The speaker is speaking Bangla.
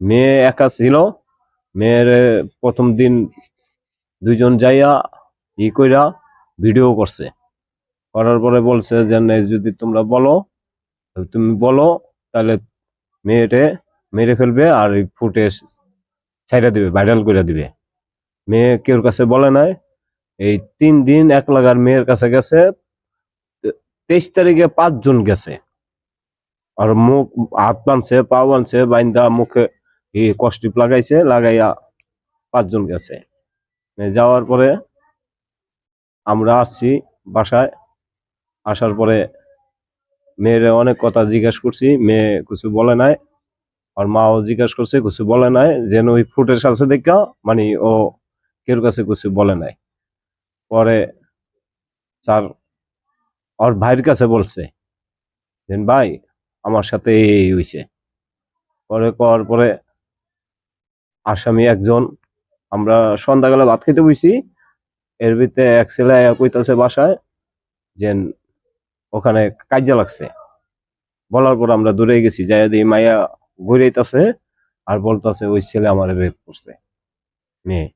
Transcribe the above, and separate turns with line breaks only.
মেয়ে একা ছিল। মেয়ের প্রথম দিন দুইজন যাইয়া কইরা ভিডিও করছে, করার পরে বলছে যে যদি তোমরা বলো, তুমি বলো, তাহলে মেয়েটে মেরে ফেলবে আর এই ফুটেজ ছাইড়া দিবে, ভাইরাল করে দিবে। মেয়ে কেউর কাছে বলে নাই। এই 3 দিন এক লাগার মেয়ের কাছে গেছে। 23 তারিখে 5 জন গেছে, আর মুখ হাত বানছে, পা বানছে, বাইন্দা মুখে কষ্টিপ লাগাইছে, লাগাইয়া 5 জন গেছে। যাওয়ার পরে আমরা আসছি বাসায়। আসার পরে মেয়ের অনেক কথা জিজ্ঞাসা করছি, মেয়ে কিছু বলে নাই। আর মাও জিজ্ঞাসা করছে, কিছু বলে নাই। যেন ওই ফুটের সাথে দেখা মানে ও কেউর কাছে কিছু বলে নাই। পরে স্যার ওর ভাইয়ের কাছে বলছে যে ভাই আমার সাথে এই হয়েছে। পরে করার পরে আসামি একজন, আমরা সন্ধ্যাবেলা ভাত খেতে বইছি, এর ভিতরে এক ছেলে কইতাছে বাসায় যে ওখানে কাজ্যা লাগছে। বলার পর আমরা দূরে গেছি, যাই দিই মাইয়া ঘুরাইতেছে আর বলতেছে ওই ছেলে আমার রেপ করছে মেয়ে।